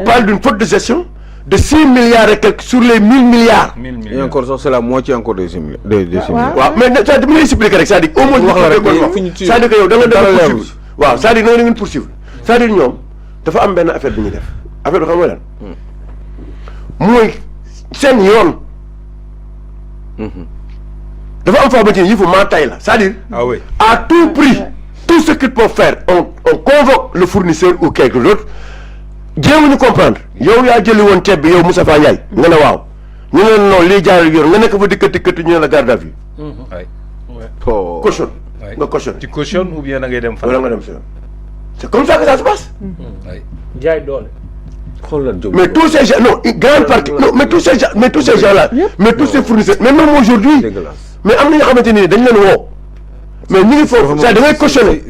On parle d'une faute de gestion de 6 milliards et quelques sur les 1000 milliards. Et encore ça, c'est la moitié encore des 6 milliards. Waaw mais ça dama lay expliquer rek c'est-à-dire au moins c'est-à-dire que yow da nga dem poursuivre waaw c'est-à-dire da nga poursuivre c'est-à-dire ñoom dafa am benn affaire bi ñuy def affaire bi xam nga lan mooy seen yoon dafa am foo xamante ni yëfu maa tay la c'est-à-dire à tout prix tout ce qu'ils peuvent faire on convoque le fournisseur ou quelque chose jéemuñu comprendre yow yaa jëli woon ceeb bi yow Moustapha Ndiaye nga ne waaw ñu ne non lii jaarul yoon nga nekk fa dikkati ñu ne la garde à vue caution nga caution tu cautionnes ou bien da ngay dem fan wala nga dem si c'est comme ça que ça se passe jaay doole mais tous ces gens non grande partie non mais tous ces gens là mais tous ces fournisseurs mais même aujourd'hui mais am na ñoo xamante ni dañ leen woo mais ñu ngi foofu ça da ngay cautionner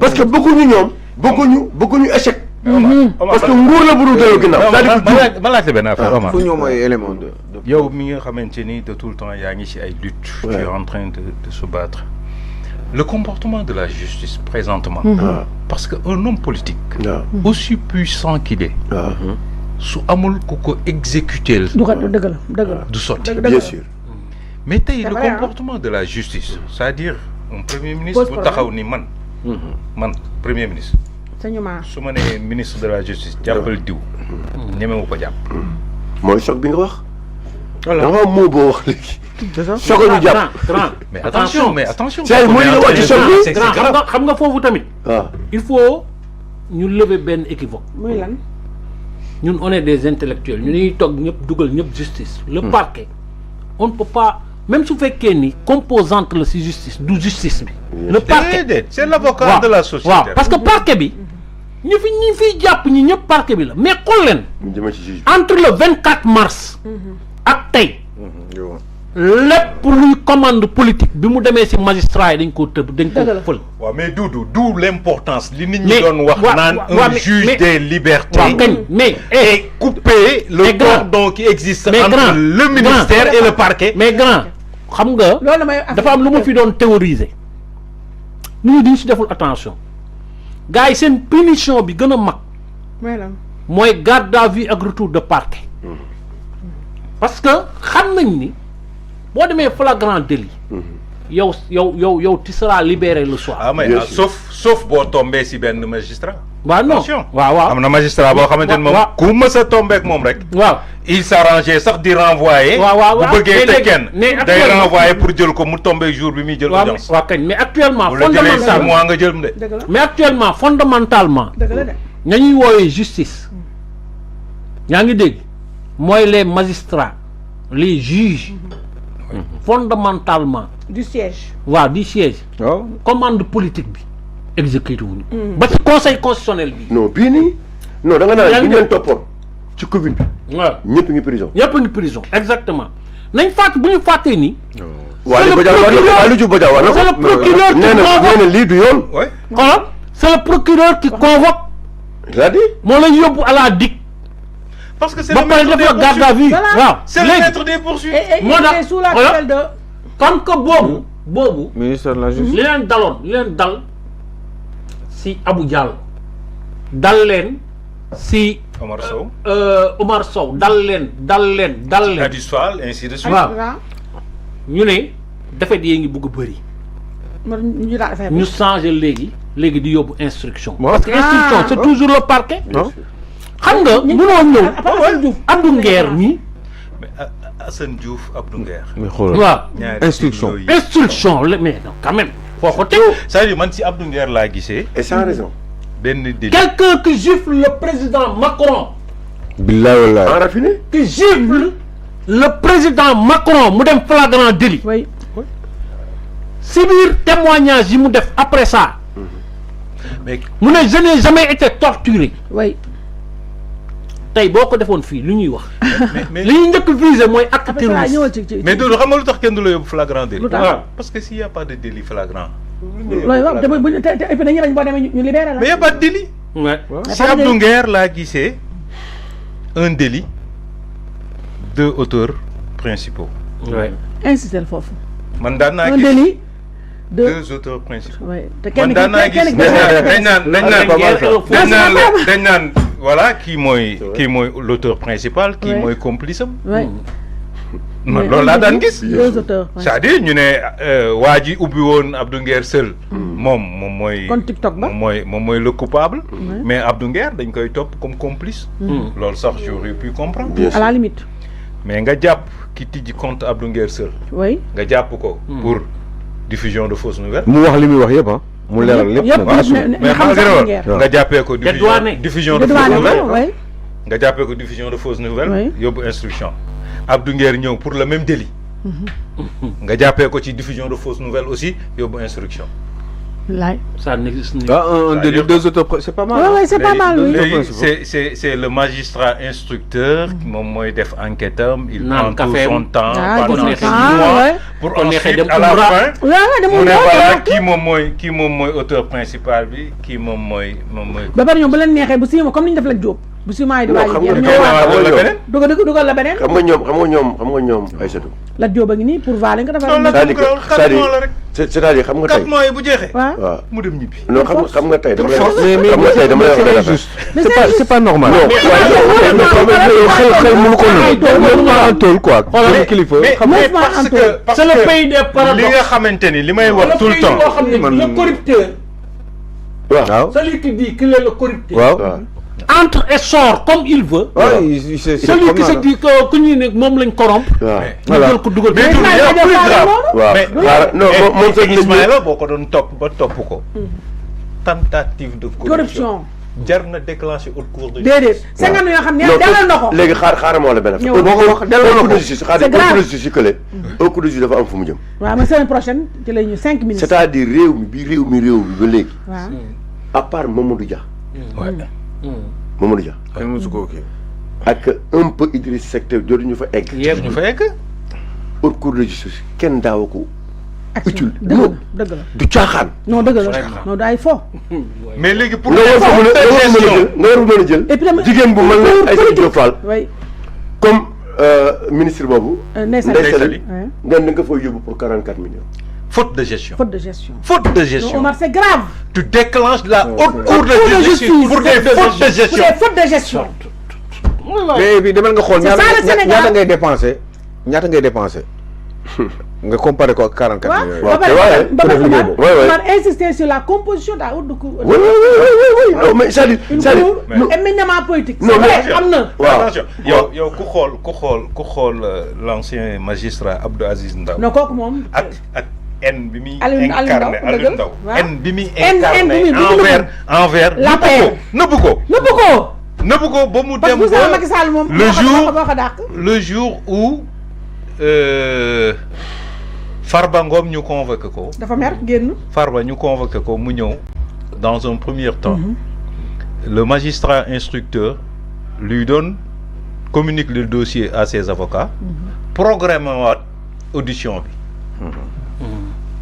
parce que bëgguñu ñoom bëgguñu échec parce que nguur la bu dul dellu ginnaaw c'est-à-dire ma laajte benn affaire Omar fu ñoom ay élément de yow mi nga xamante ni de tout le temps yaa ngi ci ay luttes tu es en train de se battre le comportement de la justice présentement parce que un homme politique aussi puissant qu'il est su amul ku ko exécuter du sotti bien sûr mais tey le comportement de la justice c'est-à-dire un premier ministre bu taxaw ni man premier ministre su ma nee ministre de la justice jàppal diw ñemewu ko jàpp mooy choc bi nga wax danga am moo boo wax léegi choc ñu jàpp mais attention c'est mooy la wax ci choc bi xam nga foofu tamit il faut ñu lever benn équivoque muy lan ñun on est des intellectuels ñu ñuy toog ñëpp dugal ñëpp justice le parquet on ne peut pas même su fekkee ni composante la ci justice du justice bi le parquet c'est l'avocat de la société waaw parce que parquet bi ñi fiy jàpp ñi ñëpp parquet bi la mais xool leen entre le 24 mars ak tey lépp luy commande politique bi mu demee ci magistrat yi dañ ko fël waaw mais d'où l'importance li nit ñi doon wax naan un juge des libertés mais et couper le cordon qui existe entre le ministère et le parquet mais grand xam nga dafa am lu ma fi doon théoriser nit ñi diñ ci deful attention gars yi seen punition bi gën a mag mooy garde à vue ak retour de parquet parce que xam nañ ni boo demee flagrant délit yow tu seras libéré le soir. mais sauf boo tombé si benn magistrat. waaw non waaw am na magistrat boo xamante ne moom ku mës a tombé ak moom rek. waaw il s'arrangeait sax di renvoyer. bu bëggee teg kenn day renvoyer pour jël ko mu tombé jour bi muy jël audience. waaw kañ mais actuellement fondamentalement nga jël mu de. mais actuellement fondamentalement ña ñuy woowee justice yaa ngi dégg mooy les magistrats les juges fondamentalement du siège waaw du siège commande politique bi exécuté wuñu ba ci conseil constitutionnel bi non bii nii non da nga naan bi ñu leen toppoon ci Covid bi waaw ñëpp ngi prison exactement nañ fàtt bu ñu fàttee ni waa li Badiane wax c'est le procureur nee na lii du yoon xoolal c'est le procureur qui convoque moo lañ yóbbu à la DIC parce que c'est le maître des garde à vue waaw c'est le maître des poursuites moo tax sous la tutelle de comme que boobu ministère de la justice li leen dal si Abou Diallo dal leen si Omar Sow dal leen Adis Fall ainsi de suite waaw ñu ne defet yee ngi bëgg bëri ñu changer léegi di yóbbu instruction parce que instruction c'est toujours le parquet xam nga mënoo ñëw Abdou Nguer ñi Assane Diouf Abdou Nguer mais xoolal waaw instruction mais non quand même foo ko teg c'est-à-dire man si Abdou Nguer laa gisee et sans raison benn délit quelqu'un qui gifle le président Macron billahi wallahi en raffiné qui gifle le président Macron mu dem flagrant délit si biir témoignage yi mu def après ça mais mu ne je n'ai jamais été torturé tey boo ko defoon fii lu ñuy wax li ñuy njëkk visé mooy acte terroriste mais Doudou xam nga lu tax kenn du la yóbbu flagrant délit parce que s'il y a pas de délit flagrant dañuy bañ boo demee ñu libéré la mais y a pas de délit si Abdou Nguer laa gisee un délit deux auteurs principaux insistel foofu man daan naa un gis délit deux auteurs principaux te man daan naa gis dañ naan voilà qui mooy l'auteur principal. qui mooy complice am. man loolu laa daan gis. c'est-à-dire ñu ne waa ji ubbi woon Abdou Nguer Seul. moom mooy. kon TikTok ba moom mooy le coupable. mais Abdou Nguer dañ koy topp comme complice. loolu sax j'aurais pu comprendre. à la limite. mais nga jàpp ki tijji compte Abdou Nguer Seul. oui nga jàpp ko. pour diffusion de fausses nouvelles. mu wax li muy wax yëpp ah. mu leeral lépp mais malgré nga jàppee ko diffusion de fausses nouvelles. nga jàppee ko diffusion de fausses nouvelles. yóbbu instruction. Abdou Nguer ñëw pour le même délit. nga jàppee ko ci diffusion de fausses nouvelles aussi yóbbu instruction. ça n'existe ni. Un délit, deux auteurs, c'est pas mal. Oui, c'est pas mal, oui. C'est le magistrat instructeur qui m'a fait enquête, il prend tout son temps pendant 6 mois pour ensuite à la fin, qui m'a auteur principal, qui m'a comme ni def la job bu sima yi xam nga ñoom Aïssatou la job a ngi nii pour valer nga dafa c'est-à-dire xam nga tey 4 mois yi bu jeexee waaw mu dem ñibbi non xam nga tey dama mais c'est pas normal xel mënu ko non tool quoi kilifa mais parce que c'est le pays des paradoxes li nga xamante ni li may wax tout le temps le corrupteur waaw celui qui dit qu'il est le corrupteur waaw entre et sort comme il veut. Celui qui se dit que ñu ne moom lañ corrompre. voilà ko dugal. mais plus grave. non moom fekk Ismaïla boo ko doon topp ba topp ko. tentative de corruption. jar na déclencher haute cour de justice. déedéet c'est nga yoo xam ne dalal na ko. léegi xaaral ma wala benn affaire. boo ko wax dalal na ko c'est grave justice kële. haute cour de justice dafa am fu mu jëm. waaw mais semaine prochaine ci lay ñu 5 minutes. c'est-à-dire réew mi ba léegi. waaw à part Mamadou Dia. Mamadou Dia. kenn mësu ko kii. ak un peu Idriss Seck jotuñu fa egg. ñu fa egg. haute cour de justice kenn daaw ko. utile dëgg la du caaxaan. non dëgg la non daay fo. mais léegi pour nga war mën a jël jigéen bu mel ne Aïssatou Diop Fall. comme ministre boobu. Ndeye Saly nga nga fay yóbbu pour 44 millions. Faute de gestion. Faute de gestion. Faute de gestion. Omar, c'est grave. Tu déclenches la haute cour de justice pour des fautes de gestion. Pour des fautes de gestion. mais bi demal nga xool ñaata ngay dépensé ñaata ngay dépensé nga comparé ko ak 44 millions. waaw on a insisté sur la composition de la haute cour. oui non mais c'est-à-dire éminemment politique. non mais am na. attention yow ku xool l'ancien magistrat Abdou Aziz Ndaw. non kooku moom. ak haine bi muy Aliou incarné Aliou Ndaw haine bi muy incarné envers nëbbu ko ba mu dem ba le jour où Farba Ngom ñu convoqué ko. dafa mer génn. Farba ñu convoqué ko mu ñëw dans un premier temps. Le magistrat instructeur lui communique le dossier à ses avocats. Programme waat audition bi.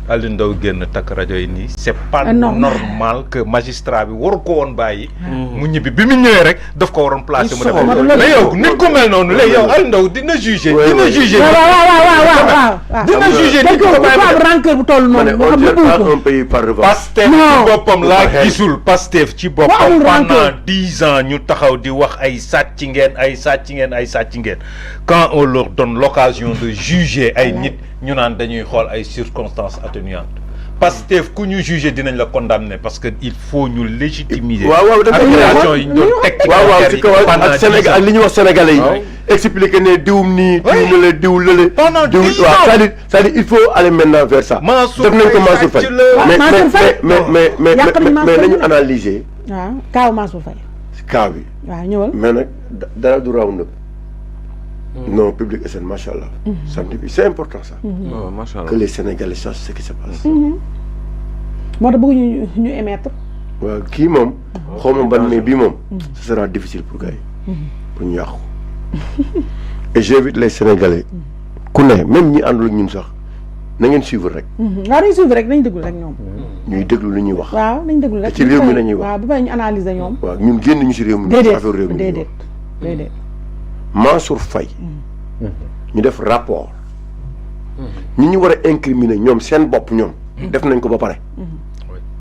Aliou Ndaw génn takk rajo yi nii c'est pas normal que magistrat bi waru ko woon bàyyi. mu ñibbi bi mu ñëwee rek daf ko waroon placer mu def. mais yow nit ku mel noonu léegi yow Aliou Ndaw dina juger. dina juger dina juger nit ko bàyyi rancœur bu toll noonu. moo xam ne un pays par revanche. Pastef ci boppam laa gisul Pastef ci boppam pendant 10 ans ñu taxaw di wax ay sàcc ngeen quand on leur donne l'occasion de juger ay nit ñu naan dañuy xool ay circonstances atténuantes. Pastef ku ñu juger dinañ la condamner parce que il faut ñu légitimiser. accusation yi ñu doon teg ci ak Sénégal ak li ñuy wax sénégalais yi. expliquer ne diwum nii diw la diw lële. pendant 10 ans c'est-à-dire il faut aller maintenant vers ça. def nañ ko Mansour Faye mais nañu analyser. waaw kaaw Mansour Faye. cas bi. waaw ñëwal mais nag dara du raw nëb. non public SN macha allah. santé bi c'est important ça. macha allah que les Sénégalais sachent ce qui se passe. moo tax bëgg ñu émettre. waaw kii moom. xaw ma ban mais bii moom. ce sera difficile pour gars yi. pour ñu yàqu. et j'invite les Sénégalais. ku ne même ñi àndul ak ñun sax na ngeen suivre rek. waaw nañ suivre rek nañ déglu rek ñoom. ñuy déglu lu ñuy wax. waaw nañ déglu rek ci réew mi la ñuy wax. waaw bu baax ñu analyser ñoom. waaw ñun génn ñu si réew mi. déedéet affaire réew mi déedéet. Mansour Faye ñu def rapport ñi ñu war a incriminer ñoom seen bopp ñoom def nañ ko ba pare